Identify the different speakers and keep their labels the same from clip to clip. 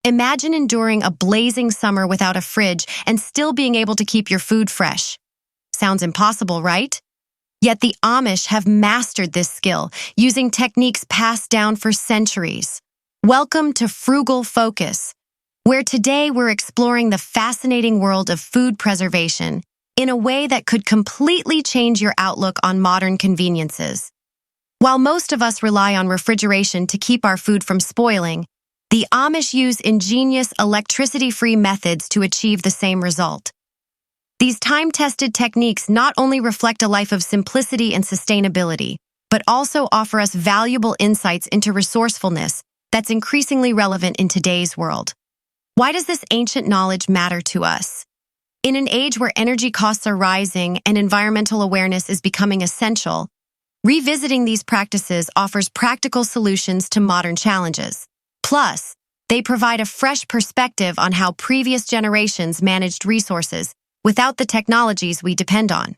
Speaker 1: Imagine enduring a blazing summer without a fridge and still being able to keep your food fresh. Sounds impossible, right? Yet the Amish have mastered this skill, using techniques passed down for centuries. Welcome to Frugal Focus, where today we're exploring the fascinating world of food preservation in a way that could completely change your outlook on modern conveniences. While most of us rely on refrigeration to keep our food from spoiling, the Amish use ingenious electricity-free methods to achieve the same result. These time-tested techniques not only reflect a life of simplicity and sustainability, but also offer us valuable insights into resourcefulness that's increasingly relevant in today's world. Why does this ancient knowledge matter to us? In an age where energy costs are rising and environmental awareness is becoming essential, revisiting these practices offers practical solutions to modern challenges. Plus, they provide a fresh perspective on how previous generations managed resources without the technologies we depend on.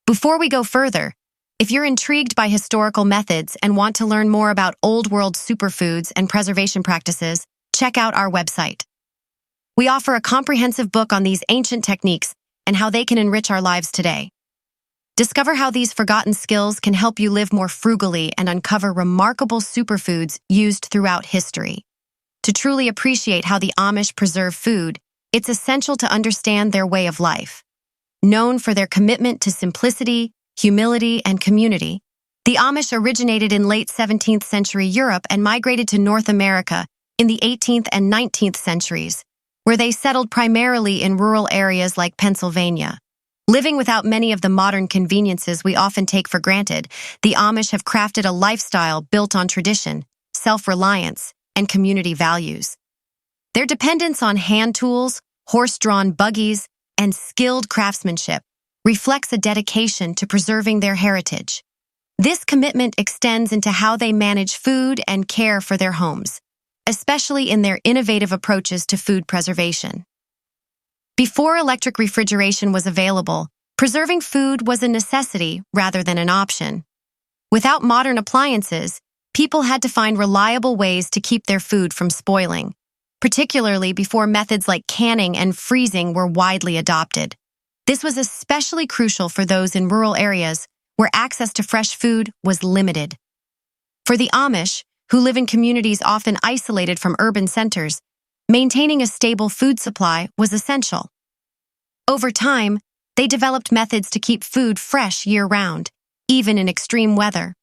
Speaker 1: Before we go further, if you're intrigued by historical methods and want to learn more about old-world superfoods and preservation practices, check out our website. We offer a comprehensive book on these ancient techniques and how they can enrich our lives today. Discover how these forgotten skills can help you live more frugally and uncover remarkable superfoods used throughout history. To truly appreciate how the Amish preserve food, it's essential to understand their way of life. Known for their commitment to simplicity, humility, and community, the Amish originated in late 17th century Europe and migrated to North America in the 18th and 19th centuries, where they settled primarily in rural areas like Pennsylvania. Living without many of the modern conveniences we often take for granted, the Amish have crafted a lifestyle built on tradition, self-reliance, and community values. Their dependence on hand tools, horse-drawn buggies, and skilled craftsmanship reflects a dedication to preserving their heritage. This commitment extends into how they manage food and care for their homes, especially in their innovative approaches to food preservation. Before electric refrigeration was available, preserving food was a necessity rather than an option. Without modern appliances, people had to find reliable ways to keep their food from spoiling, particularly before methods like canning and freezing were widely adopted. This was especially crucial for those in rural areas where access to fresh food was limited. For the Amish, who live in communities often isolated from urban centers, maintaining a stable food supply was essential. Over time, they developed methods to keep food fresh year-round, even in extreme weather.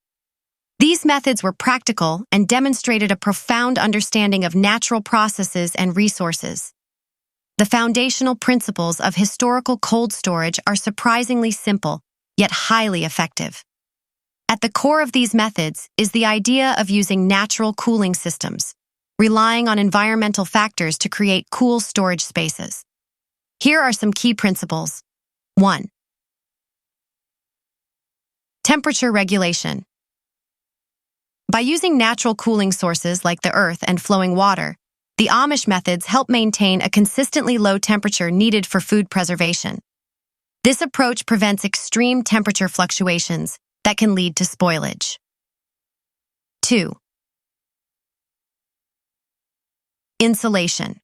Speaker 1: These methods were practical and demonstrated a profound understanding of natural processes and resources. The foundational principles of historical cold storage are surprisingly simple, yet highly effective. At the core of these methods is the idea of using natural cooling systems, relying on environmental factors to create cool storage spaces. Here are some key principles. 1. Temperature regulation. By using natural cooling sources like the earth and flowing water, the Amish methods help maintain a consistently low temperature needed for food preservation. This approach prevents extreme temperature fluctuations that can lead to spoilage. 2. Insulation.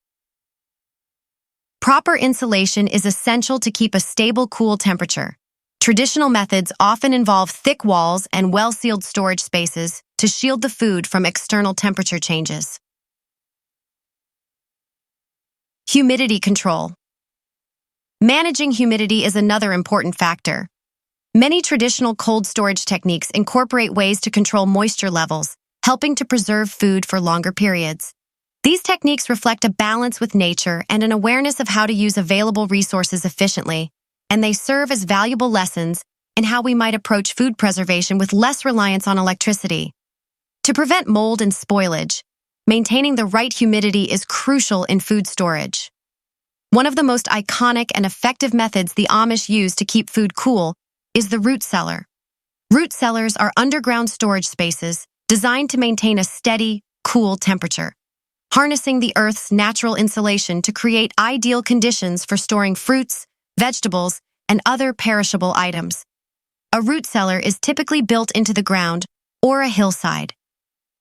Speaker 1: Proper insulation is essential to keep a stable, cool temperature. Traditional methods often involve thick walls and well-sealed storage spaces to shield the food from external temperature changes. Humidity control. Managing humidity is another important factor. Many traditional cold storage techniques incorporate ways to control moisture levels, helping to preserve food for longer periods. These techniques reflect a balance with nature and an awareness of how to use available resources efficiently, and they serve as valuable lessons in how we might approach food preservation with less reliance on electricity. To prevent mold and spoilage, maintaining the right humidity is crucial in food storage. One of the most iconic and effective methods the Amish use to keep food cool is the root cellar. Root cellars are underground storage spaces designed to maintain a steady, cool temperature, harnessing the Earth's natural insulation to create ideal conditions for storing fruits, vegetables, and other perishable items. A root cellar is typically built into the ground or a hillside.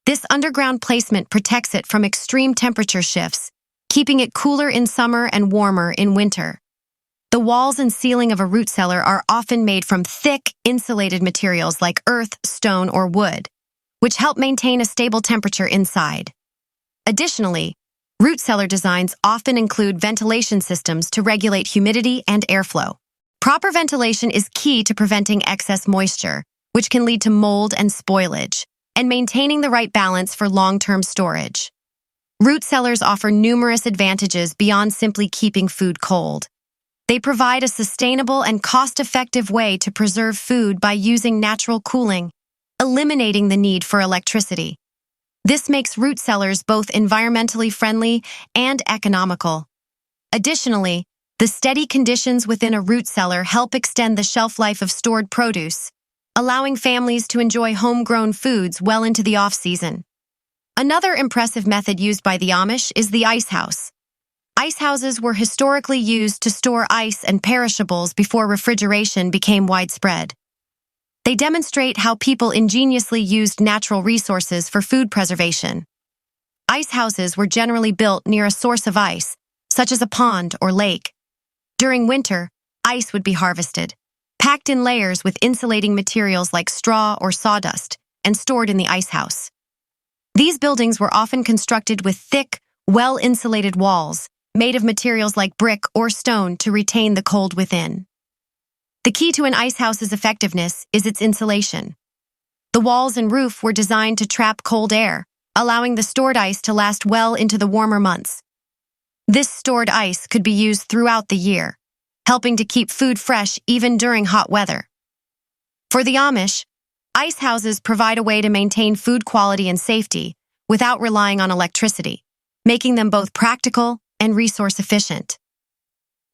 Speaker 1: This underground placement protects it from extreme temperature shifts, keeping it cooler in summer and warmer in winter. The walls and ceiling of a root cellar are often made from thick, insulated materials like earth, stone, or wood, which help maintain a stable temperature inside. Additionally, root cellar designs often include ventilation systems to regulate humidity and airflow. Proper ventilation is key to preventing excess moisture, which can lead to mold and spoilage, and maintaining the right balance for long-term storage. Root cellars offer numerous advantages beyond simply keeping food cold. They provide a sustainable and cost-effective way to preserve food by using natural cooling, eliminating the need for electricity. This makes root cellars both environmentally friendly and economical. Additionally, the steady conditions within a root cellar help extend the shelf life of stored produce, allowing families to enjoy homegrown foods well into the off-season. Another impressive method used by the Amish is the ice house. Ice houses were historically used to store ice and perishables before refrigeration became widespread. They demonstrate how people ingeniously used natural resources for food preservation. Ice houses were generally built near a source of ice, such as a pond or lake. During winter, ice would be harvested, packed in layers with insulating materials like straw or sawdust, and stored in the ice house. These buildings were often constructed with thick, well-insulated walls, made of materials like brick or stone to retain the cold within. The key to an ice house's effectiveness is its insulation. The walls and roof were designed to trap cold air, allowing the stored ice to last well into the warmer months. This stored ice could be used throughout the year, helping to keep food fresh even during hot weather. For the Amish, ice houses provide a way to maintain food quality and safety without relying on electricity, making them both practical and resource efficient.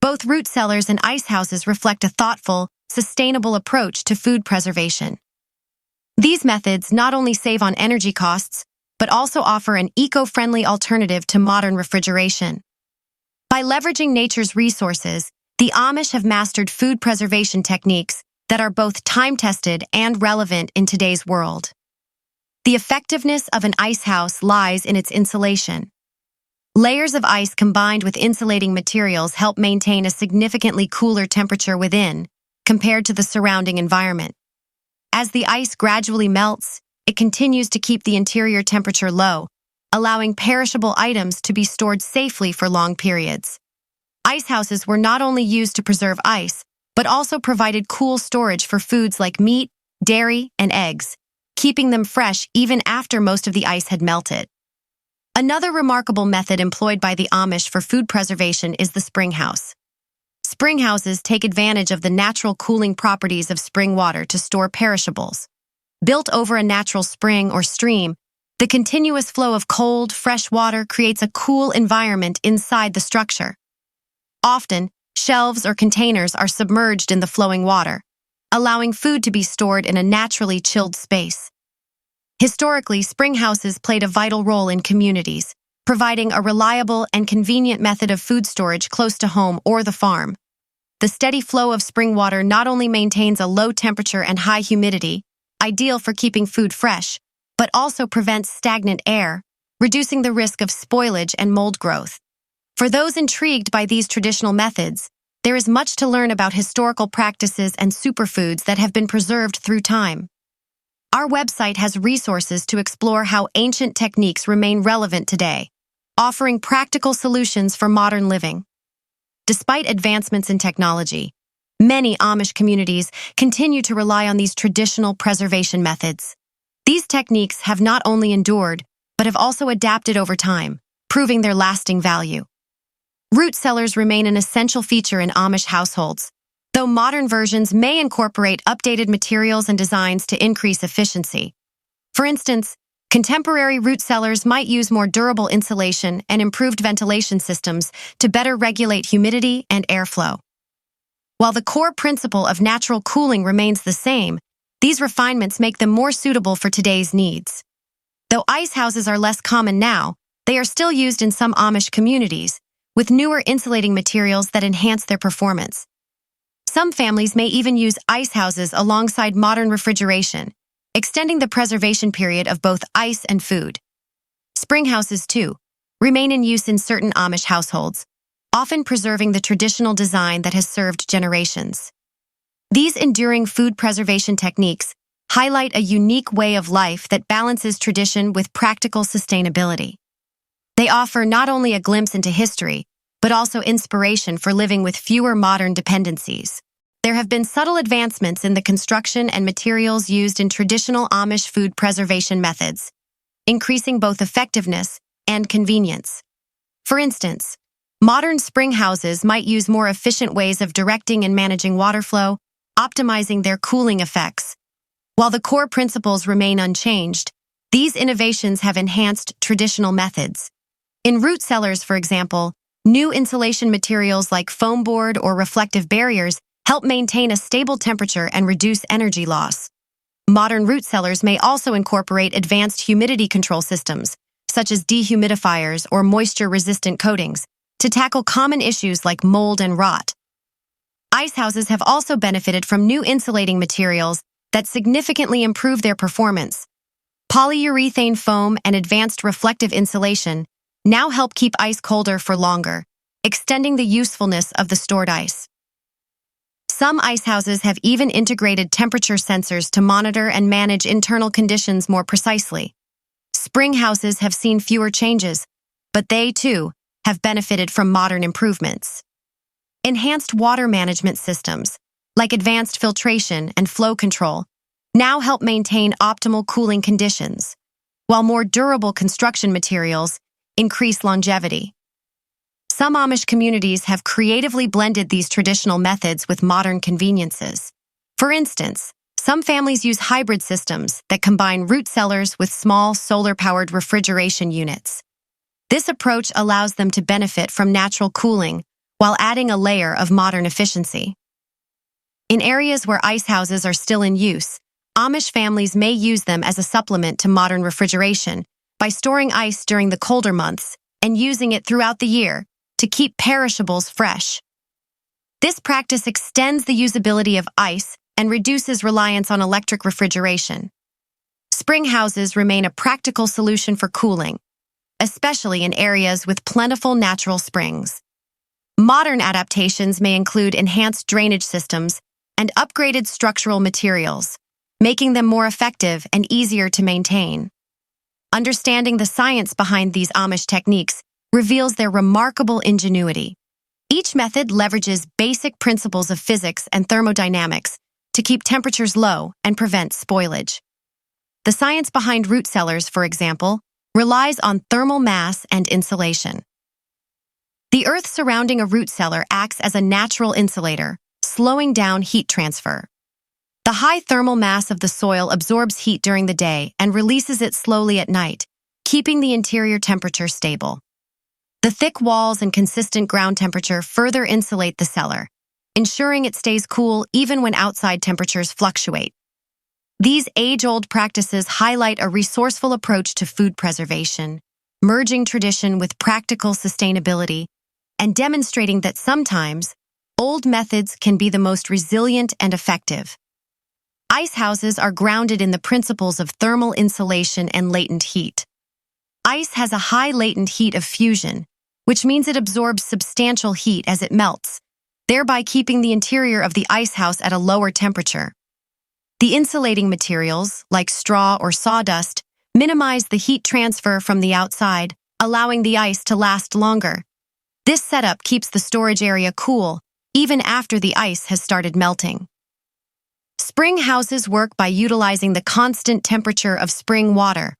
Speaker 1: Both root cellars and ice houses reflect a thoughtful, sustainable approach to food preservation. These methods not only save on energy costs, but also offer an eco-friendly alternative to modern refrigeration. By leveraging nature's resources, the Amish have mastered food preservation techniques that are both time-tested and relevant in today's world. The effectiveness of an ice house lies in its insulation. Layers of ice combined with insulating materials help maintain a significantly cooler temperature within, compared to the surrounding environment. As the ice gradually melts, it continues to keep the interior temperature low, allowing perishable items to be stored safely for long periods. Ice houses were not only used to preserve ice, but also provided cool storage for foods like meat, dairy, and eggs, keeping them fresh even after most of the ice had melted. Another remarkable method employed by the Amish for food preservation is the spring house. Spring houses take advantage of the natural cooling properties of spring water to store perishables. Built over a natural spring or stream, the continuous flow of cold, fresh water creates a cool environment inside the structure. Often, shelves or containers are submerged in the flowing water, allowing food to be stored in a naturally chilled space. Historically, spring houses played a vital role in communities, providing a reliable and convenient method of food storage close to home or the farm. The steady flow of spring water not only maintains a low temperature and high humidity, ideal for keeping food fresh, but also prevents stagnant air, reducing the risk of spoilage and mold growth. For those intrigued by these traditional methods, there is much to learn about historical practices and superfoods that have been preserved through time. Our website has resources to explore how ancient techniques remain relevant today, offering practical solutions for modern living. Despite advancements in technology, many Amish communities continue to rely on these traditional preservation methods. These techniques have not only endured, but have also adapted over time, proving their lasting value. Root cellars remain an essential feature in Amish households, though modern versions may incorporate updated materials and designs to increase efficiency. For instance, contemporary root cellars might use more durable insulation and improved ventilation systems to better regulate humidity and airflow. While the core principle of natural cooling remains the same, these refinements make them more suitable for today's needs. Though ice houses are less common now, they are still used in some Amish communities, with newer insulating materials that enhance their performance. Some families may even use ice houses alongside modern refrigeration, extending the preservation period of both ice and food. Spring houses, too, remain in use in certain Amish households, often preserving the traditional design that has served generations. These enduring food preservation techniques highlight a unique way of life that balances tradition with practical sustainability. They offer not only a glimpse into history, but also inspiration for living with fewer modern dependencies. There have been subtle advancements in the construction and materials used in traditional Amish food preservation methods, increasing both effectiveness and convenience. For instance, modern spring houses might use more efficient ways of directing and managing water flow, optimizing their cooling effects. While the core principles remain unchanged, these innovations have enhanced traditional methods. In root cellars, for example, new insulation materials like foam board or reflective barriers help maintain a stable temperature and reduce energy loss. Modern root cellars may also incorporate advanced humidity control systems, such as dehumidifiers or moisture-resistant coatings, to tackle common issues like mold and rot. Ice houses have also benefited from new insulating materials that significantly improve their performance. Polyurethane foam and advanced reflective insulation now help keep ice colder for longer, extending the usefulness of the stored ice. Some ice houses have even integrated temperature sensors to monitor and manage internal conditions more precisely. Spring houses have seen fewer changes, but they, too, have benefited from modern improvements. Enhanced water management systems, like advanced filtration and flow control, now help maintain optimal cooling conditions, while more durable construction materials increase longevity. Some Amish communities have creatively blended these traditional methods with modern conveniences. For instance, some families use hybrid systems that combine root cellars with small solar-powered refrigeration units. This approach allows them to benefit from natural cooling while adding a layer of modern efficiency. In areas where ice houses are still in use, Amish families may use them as a supplement to modern refrigeration by storing ice during the colder months and using it throughout the year to keep perishables fresh. This practice extends the usability of ice and reduces reliance on electric refrigeration. Spring houses remain a practical solution for cooling, especially in areas with plentiful natural springs. Modern adaptations may include enhanced drainage systems and upgraded structural materials, making them more effective and easier to maintain. Understanding the science behind these Amish techniques reveals their remarkable ingenuity. Each method leverages basic principles of physics and thermodynamics to keep temperatures low and prevent spoilage. The science behind root cellars, for example, relies on thermal mass and insulation. The earth surrounding a root cellar acts as a natural insulator, slowing down heat transfer. The high thermal mass of the soil absorbs heat during the day and releases it slowly at night, keeping the interior temperature stable. The thick walls and consistent ground temperature further insulate the cellar, ensuring it stays cool even when outside temperatures fluctuate. These age-old practices highlight a resourceful approach to food preservation, merging tradition with practical sustainability, and demonstrating that sometimes old methods can be the most resilient and effective. Ice houses are grounded in the principles of thermal insulation and latent heat. Ice has a high latent heat of fusion, which means it absorbs substantial heat as it melts, thereby keeping the interior of the ice house at a lower temperature. The insulating materials, like straw or sawdust, minimize the heat transfer from the outside, allowing the ice to last longer. This setup keeps the storage area cool, even after the ice has started melting. Spring houses work by utilizing the constant temperature of spring water.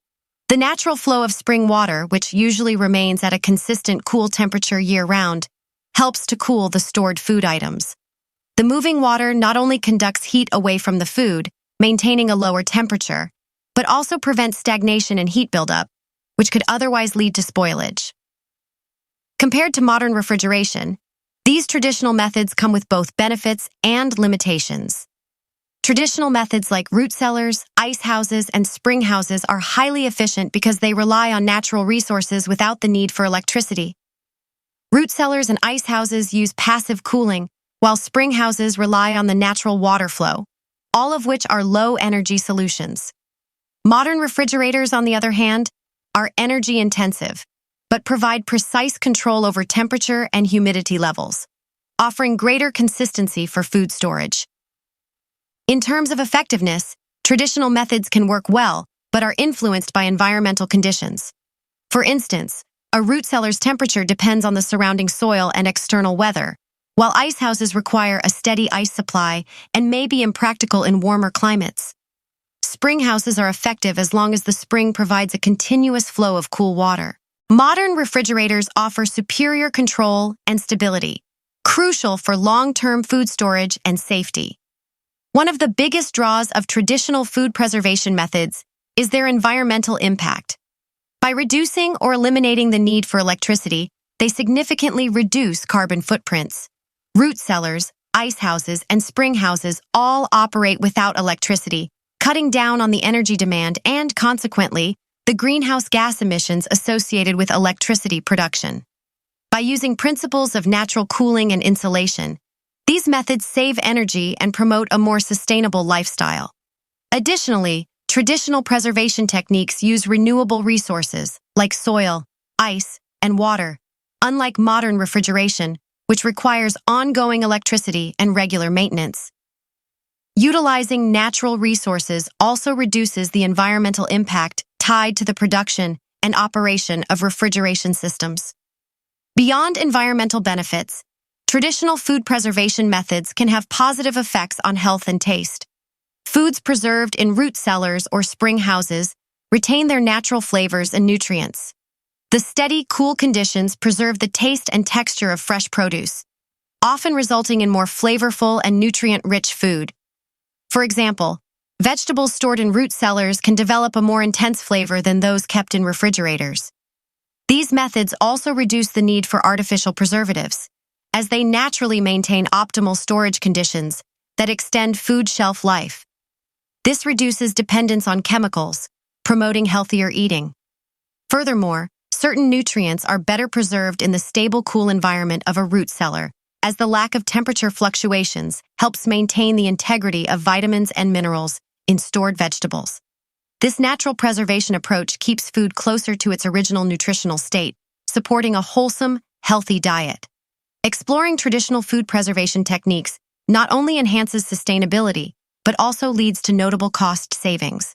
Speaker 1: The natural flow of spring water, which usually remains at a consistent cool temperature year-round, helps to cool the stored food items. The moving water not only conducts heat away from the food, maintaining a lower temperature, but also prevents stagnation and heat buildup, which could otherwise lead to spoilage. Compared to modern refrigeration, these traditional methods come with both benefits and limitations. Traditional methods like root cellars, ice houses, and spring houses are highly efficient because they rely on natural resources without the need for electricity. Root cellars and ice houses use passive cooling, while spring houses rely on the natural water flow, all of which are low-energy solutions. Modern refrigerators, on the other hand, are energy-intensive, but provide precise control over temperature and humidity levels, offering greater consistency for food storage. In terms of effectiveness, traditional methods can work well, but are influenced by environmental conditions. For instance, a root cellar's temperature depends on the surrounding soil and external weather, while ice houses require a steady ice supply and may be impractical in warmer climates. Spring houses are effective as long as the spring provides a continuous flow of cool water. Modern refrigerators offer superior control and stability, crucial for long-term food storage and safety. One of the biggest draws of traditional food preservation methods is their environmental impact. By reducing or eliminating the need for electricity, they significantly reduce carbon footprints. Root cellars, ice houses, and spring houses all operate without electricity, cutting down on the energy demand and, consequently, the greenhouse gas emissions associated with electricity production. By using principles of natural cooling and insulation, these methods save energy and promote a more sustainable lifestyle. Additionally, traditional preservation techniques use renewable resources like soil, ice, and water, unlike modern refrigeration, which requires ongoing electricity and regular maintenance. Utilizing natural resources also reduces the environmental impact tied to the production and operation of refrigeration systems. Beyond environmental benefits, traditional food preservation methods can have positive effects on health and taste. Foods preserved in root cellars or spring houses retain their natural flavors and nutrients. The steady, cool conditions preserve the taste and texture of fresh produce, often resulting in more flavorful and nutrient-rich food. For example, vegetables stored in root cellars can develop a more intense flavor than those kept in refrigerators. These methods also reduce the need for artificial preservatives, as they naturally maintain optimal storage conditions that extend food shelf life. This reduces dependence on chemicals, promoting healthier eating. Furthermore, certain nutrients are better preserved in the stable, cool environment of a root cellar, as the lack of temperature fluctuations helps maintain the integrity of vitamins and minerals in stored vegetables. This natural preservation approach keeps food closer to its original nutritional state, supporting a wholesome, healthy diet. Exploring traditional food preservation techniques not only enhances sustainability, but also leads to notable cost savings.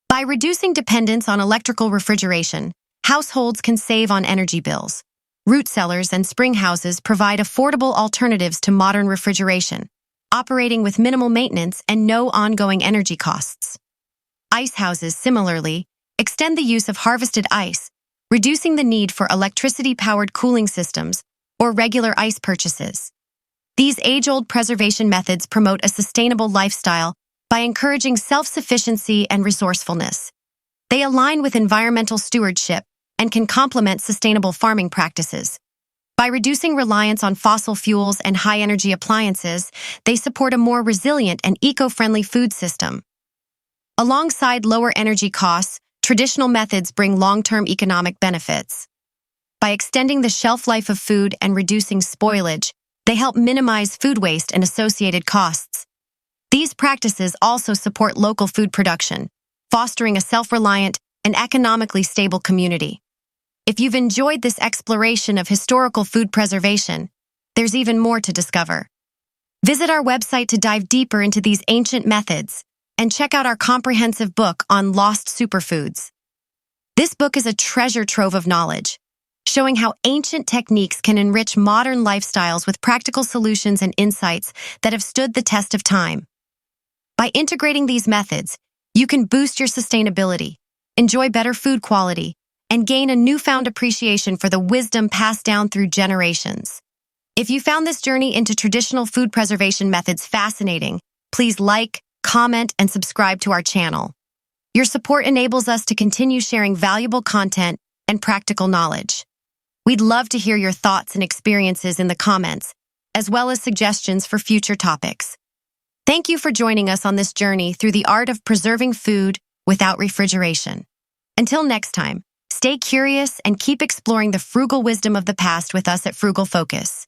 Speaker 1: By reducing dependence on electrical refrigeration, households can save on energy bills. Root cellars and spring houses provide affordable alternatives to modern refrigeration, operating with minimal maintenance and no ongoing energy costs. Ice houses, similarly, extend the use of harvested ice, reducing the need for electricity-powered cooling systems or regular ice purchases. These age-old preservation methods promote a sustainable lifestyle by encouraging self-sufficiency and resourcefulness. They align with environmental stewardship and can complement sustainable farming practices. By reducing reliance on fossil fuels and high-energy appliances, they support a more resilient and eco-friendly food system. Alongside lower energy costs, traditional methods bring long-term economic benefits. By extending the shelf life of food and reducing spoilage, they help minimize food waste and associated costs. These practices also support local food production, fostering a self-reliant and economically stable community. If you've enjoyed this exploration of historical food preservation, there's even more to discover. Visit our website to dive deeper into these ancient methods and check out our comprehensive book on lost superfoods. This book is a treasure trove of knowledge, showing how ancient techniques can enrich modern lifestyles with practical solutions and insights that have stood the test of time. By integrating these methods, you can boost your sustainability, enjoy better food quality, and gain a newfound appreciation for the wisdom passed down through generations. If you found this journey into traditional food preservation methods fascinating, please like, comment, and subscribe to our channel. Your support enables us to continue sharing valuable content and practical knowledge. We'd love to hear your thoughts and experiences in the comments, as well as suggestions for future topics. Thank you for joining us on this journey through the art of preserving food without refrigeration. Until next time, stay curious and keep exploring the frugal wisdom of the past with us at Frugal Focus.